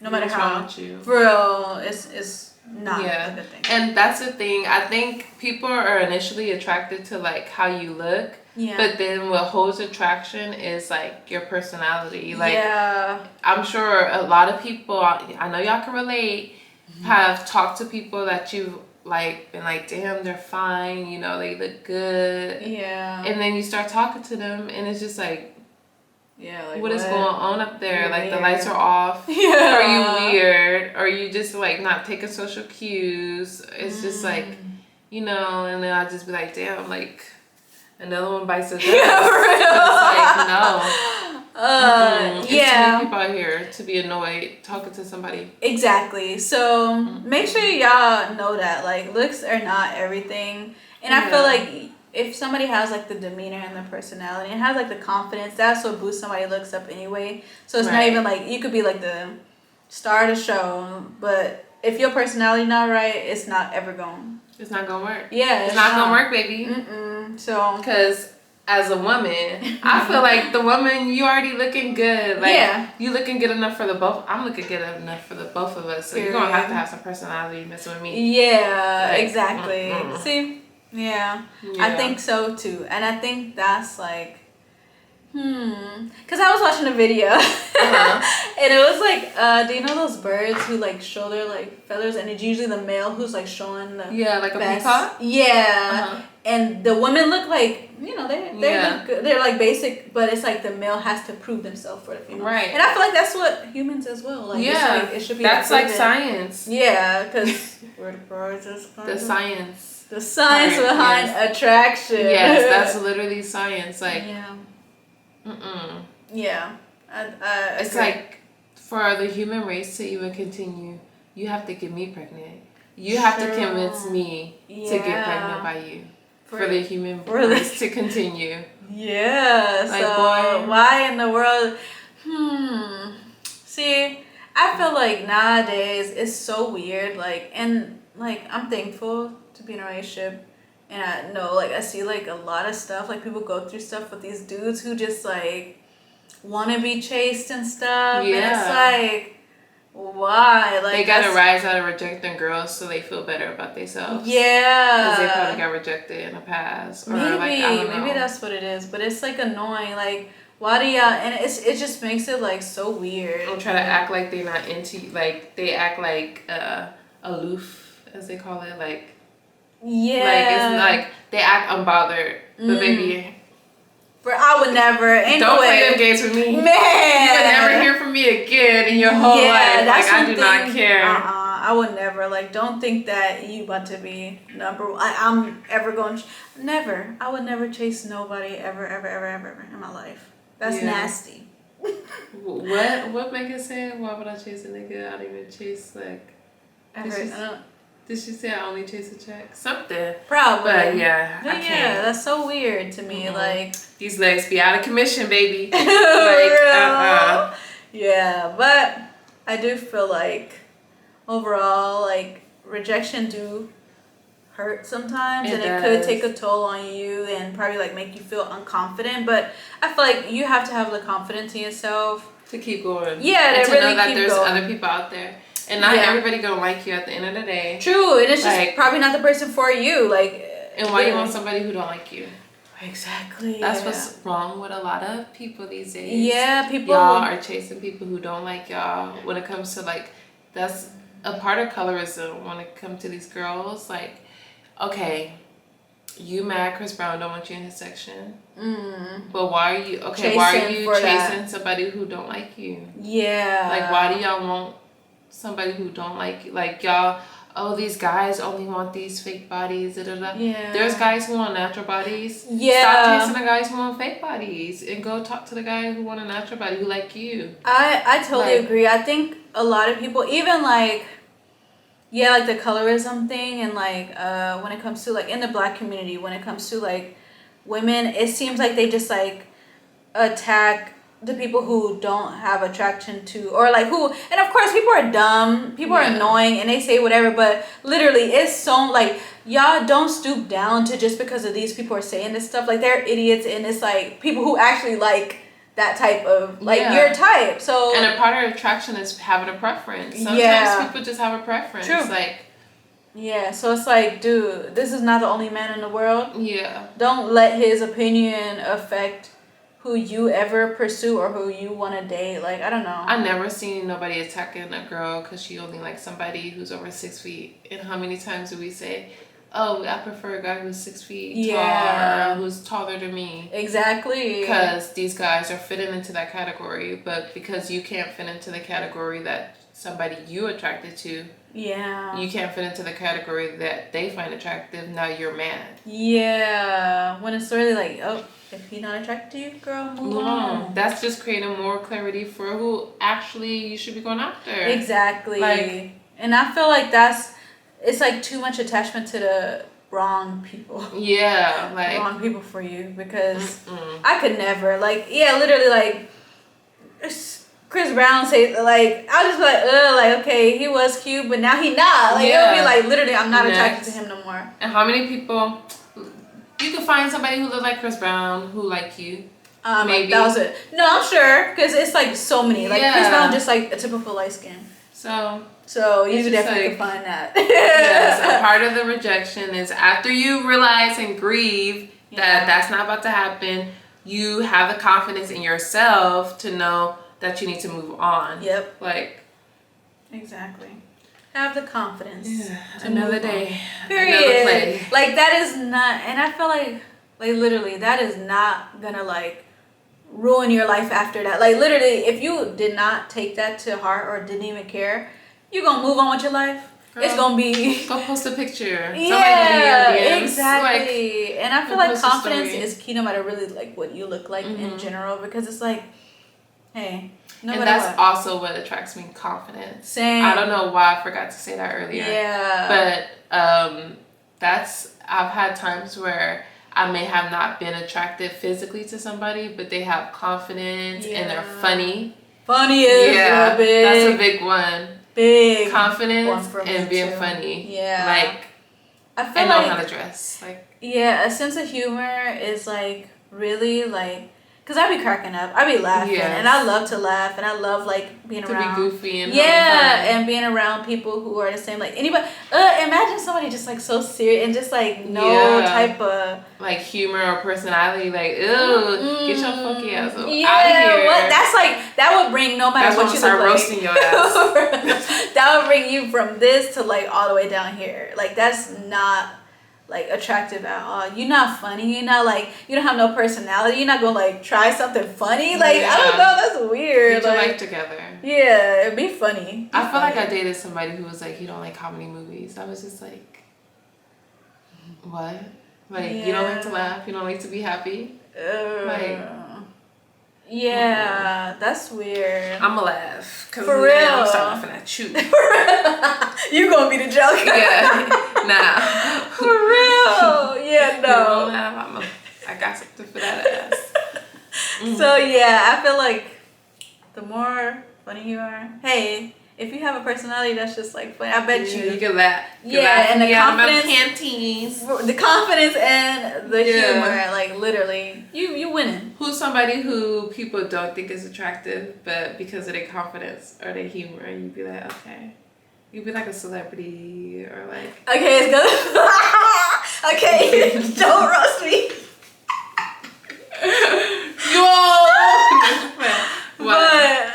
no matter What's how. wrong with you? For real, it's not a good thing. And that's the thing. I think people are initially attracted to like how you look. Yeah. But then what holds attraction is like your personality. Like, yeah. I'm sure a lot of people, I know y'all can relate, have talked to people that you've like been like, damn, they're fine, you know, they look good. Yeah. And then you start talking to them and it's just like, yeah, like what is going on up there? You're like weird. The lights are off. Yeah. Are you weird? Are you just like not taking social cues? It's just like, you know, and then I just be like, damn, like another one bites the dust. Yeah, for real. It's like, no. It's yeah. too many people out here to be annoyed talking to somebody. Exactly. So make sure y'all know that like looks are not everything. And I feel like if somebody has like the demeanor and the personality and has like the confidence, that's what boosts somebody's looks up anyway. So it's not even like you could be like the star of the show, but if your personality not right, it's not ever going. It's not gonna work. Yeah, it's not gonna work, baby. So because as a woman, I feel like the woman, you already looking good. Like you looking good enough for the both. I'm looking good enough for the both of us. So you're gonna have some personality messing with me. Yeah, like, exactly. See. Yeah, I think so too. And I think that's like, because I was watching a video and it was like, do you know those birds who like show their like feathers and it's usually the male who's like showing the like best. a peacock? Yeah. And the women look like, you know, they look good. They're like basic, but it's like the male has to prove themselves for the female. Right. And I feel like that's what humans as well. Like, it's like, it should be that's like science. Yeah, because where the birds is the science. The science behind attraction. Yes, that's literally science. Like, yeah. It's like for the human race to even continue, you have to get me pregnant. You have to convince me to get pregnant by you for the human race to continue. Yeah. Like, so why in the world? See, I feel like nowadays it's so weird. Like, and like I'm thankful to be in a relationship, and I know like I see like a lot of stuff. Like people go through stuff with these dudes who just like want to be chased and stuff. Yeah. And it's like, why? Like they gotta rise out of rejecting girls so they feel better about themselves. Yeah. Because they probably got rejected in the past. Or maybe, like, I don't know. Maybe that's what it is. But it's like annoying. Like, why do y'all? And it just makes it like so weird. They try to act like they're not into you. Like they act like aloof, as they call it. Like like it's like they act unbothered. But baby. I would never. Don't play them games with me. Man. You would never hear from me again in your whole life. Like, I do not care. I would never. Like, don't think that you want to be number one. I'm ever going. Never. I would never chase nobody ever in my life. That's nasty. What Megan said? Why would I chase a nigga? I don't even chase, like... Did she say I only chase a check? Something. Probably. But yeah, I can't. That's so weird to me. Like... These legs be out of commission, baby. Like, Yeah, but I do feel like overall, like, rejection do hurt sometimes. It could take a toll on you and probably, like, make you feel unconfident. But I feel like you have to have the confidence in yourself. To keep going. Yeah, and to really know that there's other people out there. And not everybody gonna like you at the end of the day. True, and it's just probably not the person for you. Like, and why you want somebody who don't like you? Exactly. That's what's wrong with a lot of people these days. Yeah, people. Y'all are chasing people who don't like y'all. When it comes to like, that's a part of colorism. When it comes to these girls, like, okay, you mad Chris Brown don't want you in his section. But why are you chasing somebody who don't like you? Yeah. Like, why do y'all want somebody who don't like you? Like, y'all, these guys only want these fake bodies. Yeah. There's guys who want natural bodies. Yeah. Stop chasing the guys who want fake bodies and go talk to the guy who want a natural body who like you. I totally agree. I think a lot of people, even like, like the colorism thing and like when it comes to like in the Black community, when it comes to like women, it seems like they just like attack the people who don't have attraction to, or like who, and of course people are dumb, people are annoying and they say whatever, but literally it's so like, y'all don't stoop down to just because of these people are saying this stuff. Like, they're idiots, and it's like people who actually like that type of like your type. So and a part of attraction is having a preference. Sometimes people just have a preference. True. Like so it's like, dude, this is not the only man in the world. Yeah. Don't let his opinion affect who you ever pursue or who you want to date. Like, I don't know. I never seen nobody attacking a girl because she only likes somebody who's over 6 feet. And how many times do we say, oh, I prefer a guy who's 6 feet tall or who's taller than me? Exactly. Because these guys are fitting into that category, but because you can't fit into the category that somebody you attracted to, you can't fit into the category that they find attractive, now you're mad. Yeah. When it's really like, oh, if he's not attracted to you, girl, move on. That's just creating more clarity for who actually you should be going after. Exactly. Like, and I feel like it's like too much attachment to the wrong people. Yeah, like wrong people for you, because I could never, like, literally, like, Chris Brown say, like, I'll just be like, like, okay, he was cute, but now he not. Like, it'll be like, literally, I'm not attracted to him no more. And how many people, you could find somebody who looks like Chris Brown who like you. Maybe. That was it. No, I'm sure, because it's like so many. Like, Chris Brown just like a typical light skin. So you could definitely find that. Yes, a part of the rejection is after you realize and grieve that that's not about to happen, you have the confidence in yourself to know that you need to move on. Yep. Like. Exactly. Have the confidence. Yeah. Another day. Period. Another play. Like, that is not, and I feel like literally, that is not gonna like ruin your life after that. Like, literally, if you did not take that to heart or didn't even care, you're gonna move on with your life. Girl, it's gonna be. Go post a picture. Yeah, exactly. Like, and I feel like confidence is key no matter really like what you look like in general, because it's like, hey. No, and that's also what attracts me, confidence. Same. I don't know why I forgot to say that earlier. Yeah. But I've had times where I may have not been attracted physically to somebody, but they have confidence and they're funny. Funny is big. That's a big one. Big confidence and being funny. Yeah. Like, I feel and like know how to dress. Like, a sense of humor is like really like. Because I be cracking up. I be laughing. And I love to laugh. And I love, like, being around. To be goofy and and being around people who are the same. Like, anybody. Imagine somebody just, like, so serious and just, like, no type of. Like, humor or personality. Like, ew, get your funky ass out of here. That's, like, that would bring no matter what you look like. Roasting your ass. That would bring you from this to, like, all the way down here. Like, that's not. Like, attractive at all. You're not funny. You're not, like, you don't have no personality. You're not gonna, like, try something funny. Like, I don't know. That's weird. Get your life together. Yeah, it'd be funny. I feel like I dated somebody who was like, you don't like comedy movies. I was just like, what? Like, you don't like to laugh? You don't like to be happy? Yeah, that's weird. I'ma laugh. Cause for real. I'm starting laughing at you. You gonna be the joke. Nah. For real. Yeah, no. I got something for that ass. So yeah, I feel like the more funny you are, hey, if you have a personality that's just like funny, I bet you can laugh. And the confidence, panties. The confidence and the humor, like literally, you winning. Who's somebody who people don't think is attractive, but because of their confidence or their humor, you'd be like, okay. You'd be like a celebrity or like. Okay, it's good. Okay, don't roast me. But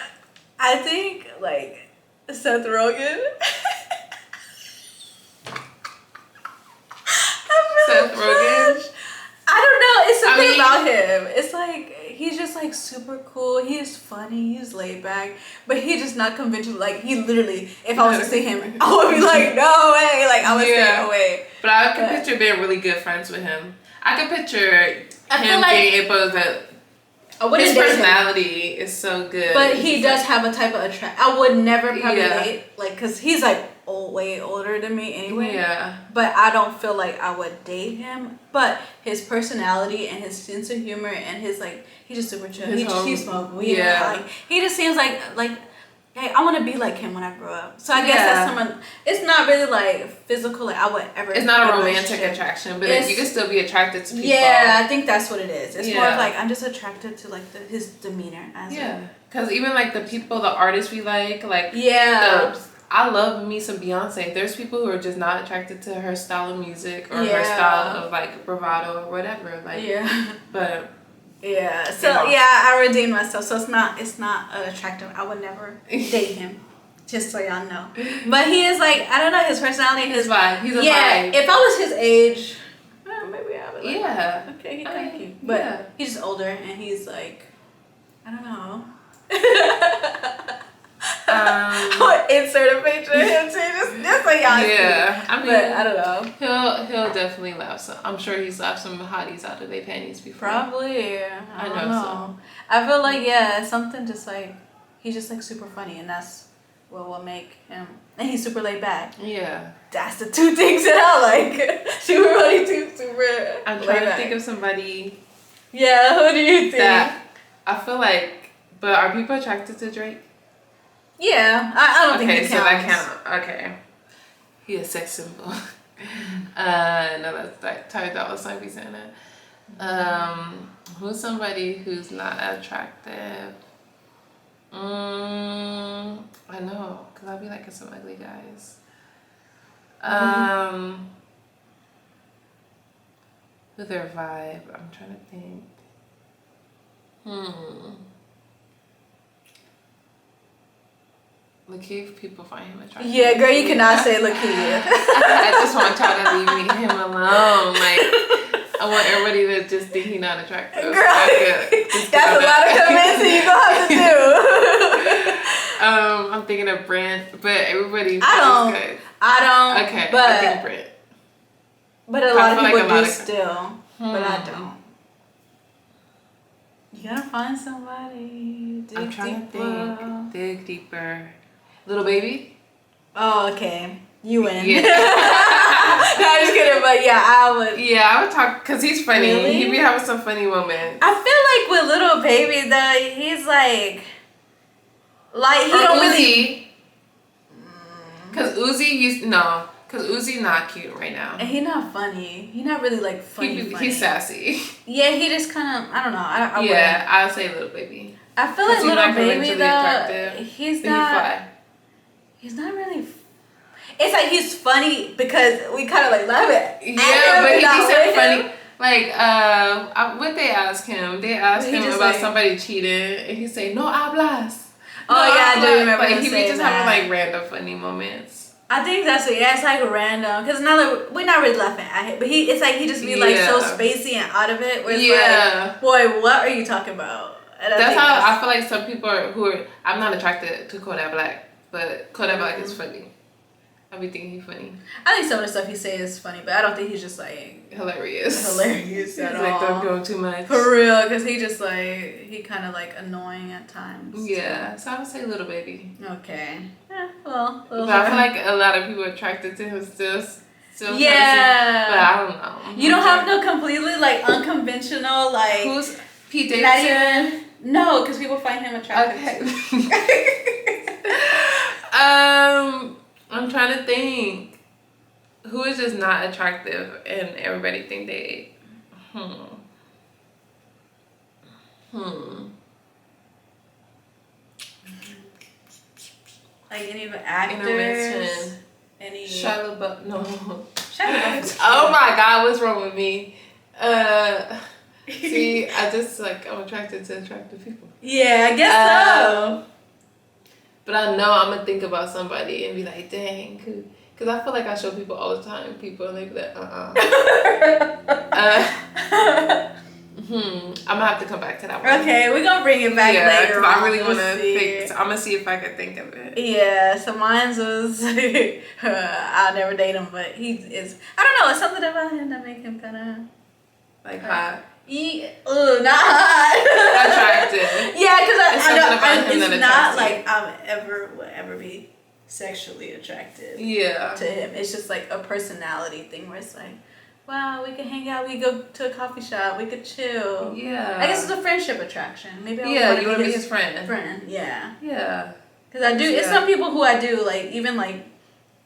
I think like Seth Rogen. Seth Rogen? I don't know. It's something about him. It's like he's just like super cool. He's funny. He's laid back, but he's just not conventional. Like he literally, if I was to see him, I would be like, no way. Like I would stay away. But I can picture being really good friends with him. I can picture him being able to. His personality is so good. But he does have a type of attract. I would never probably date, like, because he's like way older than me anyway. Yeah. But I don't feel like I would date him. But his personality and his sense of humor and his like, he's just super chill. He smokes weed. Yeah. Like he just seems like hey, I want to be like him when I grow up. So I guess that's someone. It's not really like physical. Like I would ever. It's not a romantic attraction, but you can still be attracted to people. Yeah, I think that's what it is. It's more of like I'm just attracted to like his demeanor. Because even like the artists we like. I love me some Beyonce. There's people who are just not attracted to her style of music or her style of like bravado or whatever. Like but. Yeah. So I redeemed myself. So it's not attractive. I would never date him. Just so y'all know. But he is like, I don't know, his personality, his vibe. He's a vibe. If I was his age, maybe I would like, okay, he's kind of cute. But he's just older and he's like, I don't know. I'll insert a picture of him too, just so y'all see. I mean, but I don't know. He'll definitely laugh some. I'm sure he's laughed some hotties out of their panties before. Probably. I don't know. So. I feel like something just like he's just like super funny, and that's what will make him. And he's super laid back. Yeah. That's the two things that I like. Super funny, super. I'm trying to think of somebody. Yeah, who do you think? That I feel like, but are people attracted to Drake? Yeah, I don't think he counts. Okay, so that counts. Okay. He a sex symbol. No, that's like Ty Dolla $ign be saying that. Who's somebody who's not attractive? I know, because I'll be liking some ugly guys. With their vibe, I'm trying to think. Lakeith, people find him attractive. Yeah, girl, you cannot say Lakeith. I just want y'all to leave him alone. Like, I want everybody to just think he's not attractive. Girl, that's a lot of convincing you're going to have to do. I'm thinking of Brent, but everybody I don't. Okay, but, I think Brent. But a lot of people do still. But I don't. You gotta find somebody. I'm trying to think. Dig deeper. Little Baby? Oh, okay. You win. Yeah. No, I'm just kidding, but I would. Yeah, I would talk, because he's funny. Really? He be having some funny moments. I feel like with Little Baby, though, he's like he don't really. Because Uzi not cute right now. And he not funny. He not really like funny. He's sassy. Yeah, he just kind of, I don't know. I'll say Little Baby. I feel like Little Baby, though, he's not really. It's like he's funny because we kind of like love it. Yeah, but he's so funny. Like, what they ask him? They asked him about somebody cheating, and he say, "No hablas." Oh yeah, I do remember. Like he be just having like random funny moments. I think that's what. Yeah, it's like random because now that we're not really laughing at it, but it's like he just be like so spacey and out of it. Where it's like, boy, what are you talking about? That's how I feel like some people I'm not attracted to Kodak Black, but Kodak Black is funny. I be thinking he's funny. I think some of the stuff he say is funny, but I don't think he's just like hilarious he's at all. Like don't go too much for real, because he just like he kind of like annoying at times. Yeah, so I would say Little Baby. Okay. Well, but I feel like a lot of people are attracted to him still. Yeah. But I don't know. You don't have no completely like unconventional like. Who's Pete Davidson? No, because people find him attractive. Okay. I'm trying to think. Who is just not attractive and everybody think they. Like any of the actors. Any. Shia LaBeouf. No. Shia LaBeouf. Oh my God, what's wrong with me? See, I'm attracted to attractive people. Yeah, I guess so. But I know I'm gonna think about somebody and be like, dang, because I feel like I show people all the time. People and they be like, I'm gonna have to come back to that one. Okay, we're gonna bring it back later. I really wanna think. So I'm gonna see if I can think of it. Yeah, so mine was I'll never date him, but he is. I don't know. It's something about him that make him kind of like hot. Not hot. Attractive. Yeah, because it's not attractive. like would ever be sexually attracted. Yeah. To him, it's just like a personality thing where it's like, wow, we could hang out, we go to a coffee shop, we could chill. Yeah. I guess it's a friendship attraction. Maybe you want to be his friend. Yeah. Yeah. Because I do, it's some people who I do, like, even, like,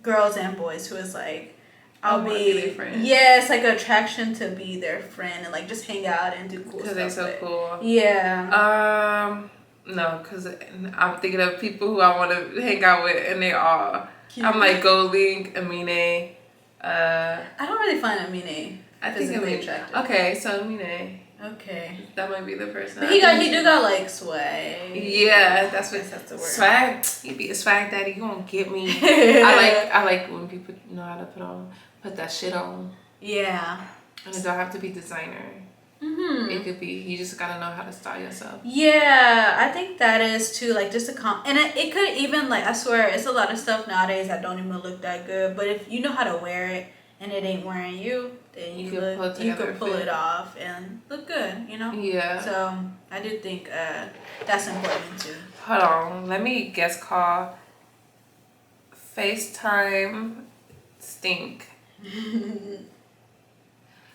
girls and boys who is, like, I'll be their friend. Yeah, it's like an attraction to be their friend and, like, just hang out and do cool stuff. Because they're so cool. Yeah. No, because I'm thinking of people who I want to hang out with, and they are. Cute. I'm like Golding, Amine. I don't really find Amine physically attractive. Okay, so Amine. Okay. That might be the person. But he do got like swag. Yeah, that's the word. Swag. You be a swag daddy. You gonna get me. I like when people know how to put that shit on. Yeah. And it don't have to be designer. Mm-hmm. It could be. You just gotta know how to style yourself. Yeah, I think that is too. Like just and it could even like I swear it's a lot of stuff nowadays that don't even look that good. But if you know how to wear it and it ain't wearing you, then you could pull it off and look good. You know. Yeah. So I do think that's important too. Hold on, let me guess. Call. FaceTime stink.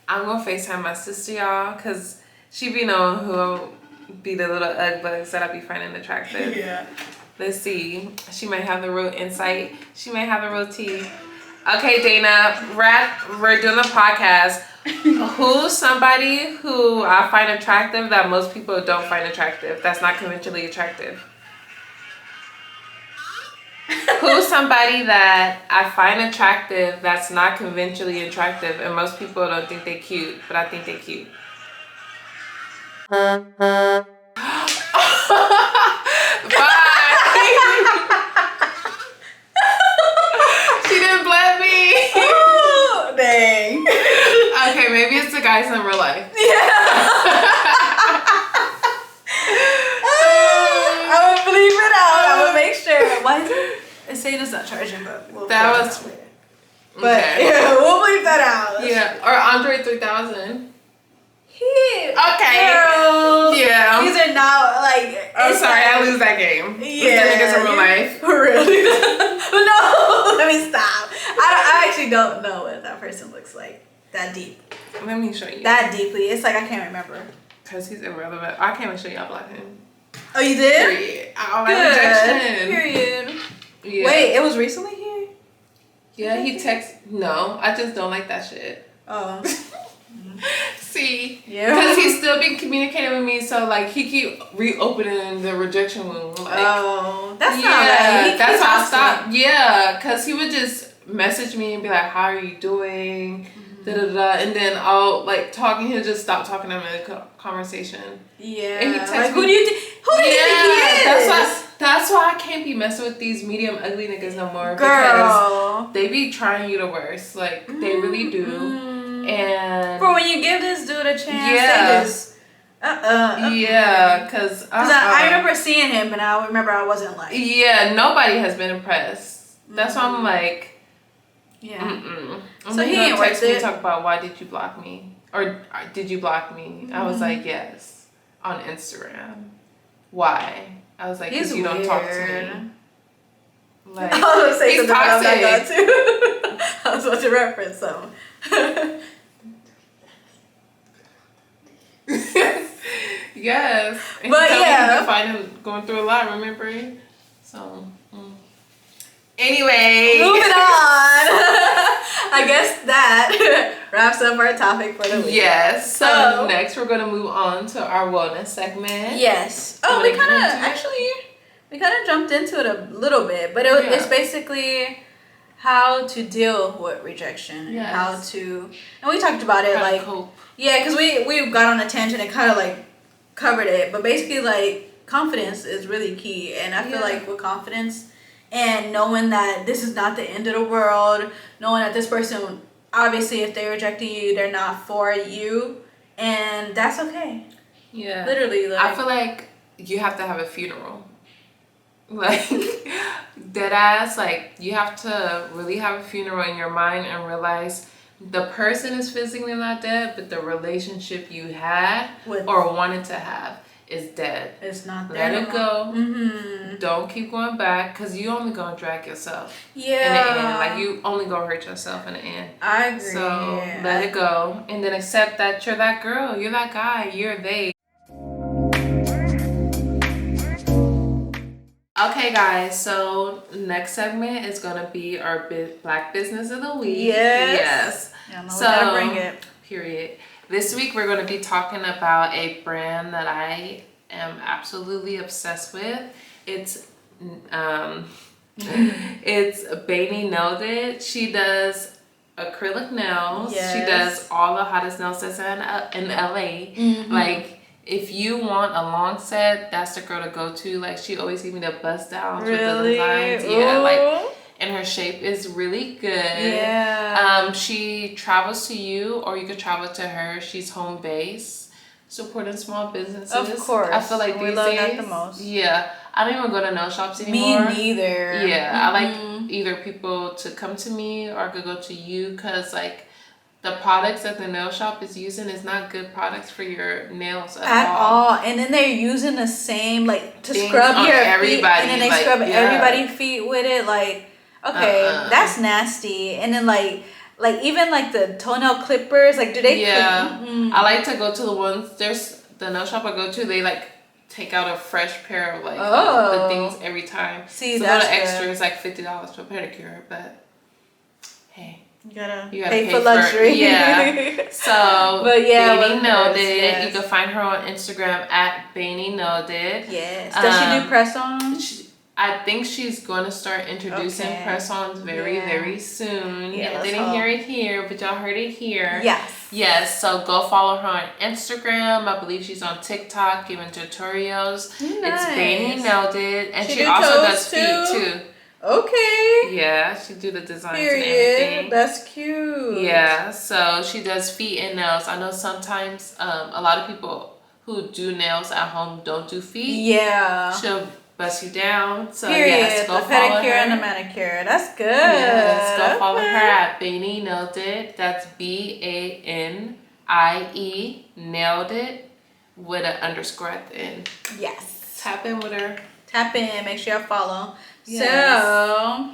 I'm gonna FaceTime my sister, y'all, cause she be knowing who be the little ugg bugs that I be finding attractive. Yeah. Let's see. She might have the real insight. She might have the real tea. Okay, Dana, we're doing a podcast. Who's somebody who I find attractive that most people don't find attractive? That's not conventionally attractive. Who's somebody that I find attractive that's not conventionally attractive and most people don't think they're cute, but I think they're cute? Bye. She didn't blame me. Oh, dang. Okay, maybe it's the guys in real life. Yeah. I would believe it out. I would make sure. Why is it? It's saying it's not charging, but we'll that was. But okay. Yeah, we'll leave that out. Yeah, or Andre 3000. Okay. Girl. Yeah. These are not like. I'm sorry, I lose that game. Yeah. The niggas in real life. Really? No. Let me stop. I actually don't know what that person looks like that deep. Let me show you. That deeply. It's like I can't remember. Cause he's irrelevant. I can't even show y'all block him. Oh, you did? Period. I like rejection. Period. Yeah. Wait, it was recently here? Yeah, he No, I just don't like that shit. Oh. See, yeah, because he's still been communicating with me, so like he keep reopening the rejection wound. Like, oh, that's not right. That's why I stopped. Yeah, because he would just message me and be like, "How are you doing?" Da da da, and then I'll like talking. He'll just stop talking to me in a conversation. Yeah, and he texts like, me. Who do you think he is? That's why I can't be messing with these medium ugly niggas no more. Girl. Because they be trying you the worst. Like they really do. And for when you give this dude a chance, yeah. they just yeah, because I remember seeing him, and I remember I wasn't like nobody has been impressed. That's why I'm like So he ain't worth it. Talk about why did you block me or did you block me? I was like yes on Instagram. Why? I was like because you don't talk to me. Like I was gonna say he's something toxic. about that too. I was about to reference some. Yes. And but yeah. You find him going through a lot, remember? So, anyway. Moving on. I guess that wraps up our topic for the week. Yes. So, next we're going to move on to our wellness segment. Yes. Oh, we kind of jumped into it a little bit, but it's basically how to deal with rejection and how to, and we talked about it like, cope. Yeah, because we got on a tangent and kind of like covered it, but basically like confidence is really key, and I feel like with confidence and knowing that this is not the end of the world, knowing that this person, obviously if they're rejecting you, they're not for you, and that's okay. Yeah. Literally, like, I feel like you have to have a funeral. Like, dead ass, like, you have to really have a funeral in your mind and realize the person is physically not dead, but the relationship you had or wanted to have is dead. It's not there. Let it go. Mm-hmm. Don't keep going back, because you only gonna drag yourself. Yeah. In the end. Like, you only gonna hurt yourself in the end. I agree. So, let it go. And then accept that you're that girl, you're that guy, you're they. Okay, guys. So next segment is gonna be our Black Business of the Week. Yes. Yeah, no, So we gotta bring it. Period. This week we're gonna be talking about a brand that I am absolutely obsessed with. It's it's Bainey Nailed It. She does acrylic nails. Yes. She does all the hottest nail sets in LA. Like, if you want a long set, that's the girl to go to. Like, she always gives me the bust downs with the designs. Yeah, like, and her shape is really good. Yeah. She travels to you, or you could travel to her. She's home based. Supporting small businesses. Of course. I feel like we these love days, that the most. Yeah. I don't even go to nail shops anymore. Me neither. Yeah. I like either people to come to me, or I could go to you, because like the products that the nail shop is using is not good products for your nails at all. And then they're using the same, like, to Things scrub on your everybody, feet, and then they like, scrub yeah. everybody's feet with it. Like, okay, that's nasty. And then like even like the toenail clippers, like, do they? Yeah, I like to go to the ones. There's the nail shop I go to. They like take out a fresh pair of like the things every time. See, so that's the extra good. is like $50 for pedicure, but hey. You gotta pay for luxury. Yeah. So, but yeah, Bainey Nailed It. Yes. You can find her on Instagram at Bainey Nailed It. Yes. Does she do press-ons? I think she's going to start introducing press-ons very soon. Yeah, I didn't hear it here, but y'all heard it here. Yes. Yes, so go follow her on Instagram. I believe she's on TikTok giving tutorials. Nice. It's Bainey Nailed It. And she do also toes does feet too. Okay. Yeah, she do the designs Period. and everything. That's cute. Yeah, so she does feet and nails. I know sometimes a lot of people who do nails at home don't do feet. Yeah. She'll bust you down. So Period. yes, go the follow her. pedicure and the manicure. That's good. Yes, go follow her at Bainey Nailed It. That's BANIE Nailed It with an underscore at the end. Yes. Tap in with her. Tap in. Make sure you follow. Yes. So,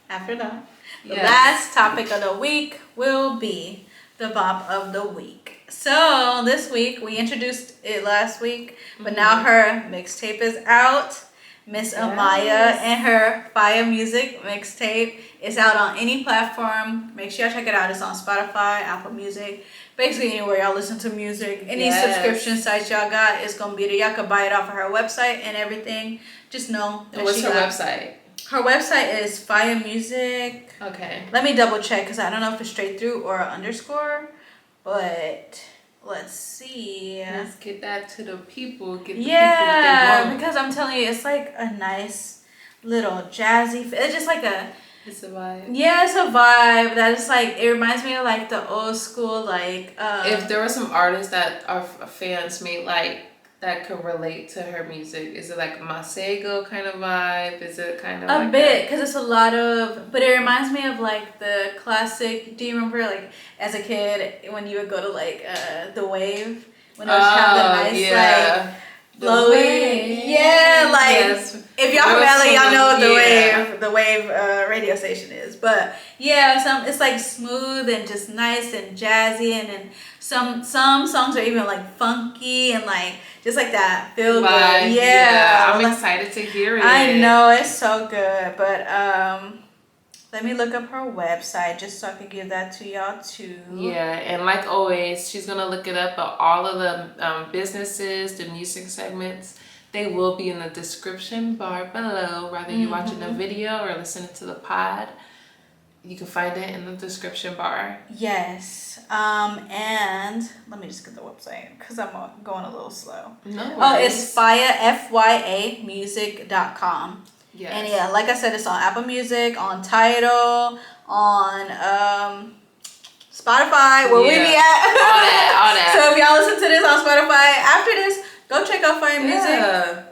after that, the last topic of the week will be the bop of the week. So, this week, we introduced it last week, but now her mixtape is out. Miss Amaya and her Fire Music mixtape is out on any platform. Make sure y'all check it out. It's on Spotify, Apple Music, basically anywhere y'all listen to music. Any subscription sites y'all got, it's gonna be there. Y'all can buy it off of her website and everything. Just know that What's her website? Her website is Fire Music. Okay. Let me double check because I don't know if it's straight through or an underscore, but let's see. Let's get that to the people. Get the people yeah, what they want. because I'm telling you, it's like a nice little jazzy. It's just like a. It's a vibe. Yeah, it's a vibe that is like, it reminds me of like the old school, like. If there were some artists that our fans may like that could relate to her music, is it like a Masego kind of vibe? Is it kind of a bit, because it's a lot of, but it reminds me of like the classic. Do you remember like as a kid when you would go to like the Wave when it was kind of the nice like flowy, if y'all from LA, y'all know what the Wave radio station is. But yeah, it's like smooth and just nice and jazzy, and then some songs are even like funky and like just like that feel good. Yeah, I'm excited to hear it. I know, it's so good, but let me look up her website just so I can give that to y'all too. Yeah, and like always, she's gonna look it up. But all of the businesses, the music segments, they will be in the description bar below. Whether you're watching the video or listening to the pod, you can find it in the description bar. Yes. And let me just get the website because I'm going a little slow. No worries. Oh, it's FYAmusic.com. Yes. And yeah, like I said, it's on Apple Music, on Tidal, on Spotify, where we be at. All that. So if y'all listen to this on Spotify, after this, go check out Fire Music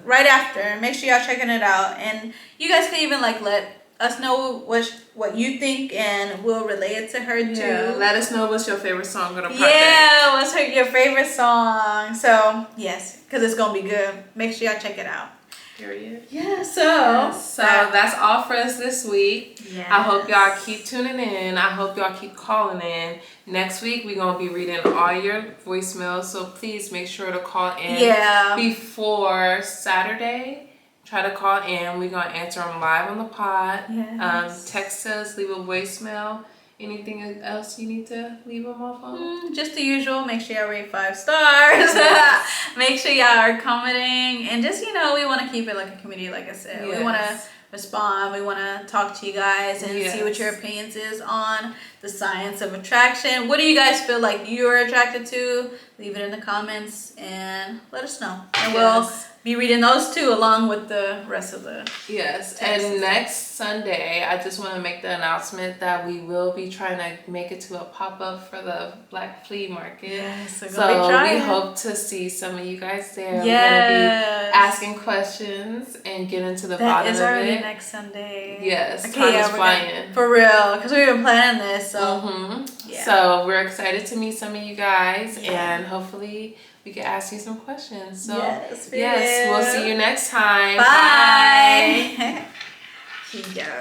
right after. Make sure y'all checking it out. And you guys can even like let us know what you think, and we'll relay it to her too. Yeah, let us know what's your favorite song on the project. Yeah, what's your favorite song? So yes, because it's gonna be good. Make sure y'all check it out. Period. Yeah, so that's all for us this week. Yes. I hope y'all keep tuning in. I hope y'all keep calling in. Next week we're gonna be reading all your voicemails, so please make sure to call in before Saturday try to call in. We're going to answer them live on the pod. Yes. Text us, leave a voicemail. Anything else you need to leave them off on? Just the usual. Make sure y'all rate 5 stars. Make sure y'all are commenting. And just, we want to keep it like a community, like I said. We want to respond. We want to talk to you guys and see what your opinions is on the science of attraction. What do you guys feel like you're attracted to? Leave it in the comments and let us know. And we'll be reading those too along with the rest of the texts. And next Sunday, I just want to make the announcement that we will be trying to make it to a pop-up for the Black Flea Market. Yes, so we hope to see some of you guys there. We're going to be asking questions and get into the bottom of it. That is already next Sunday. Yes, time is flying. For real, because we've been planning this. So, so we're excited to meet some of you guys and hopefully we can ask you some questions. So yes, we'll see you next time. Bye. Yeah.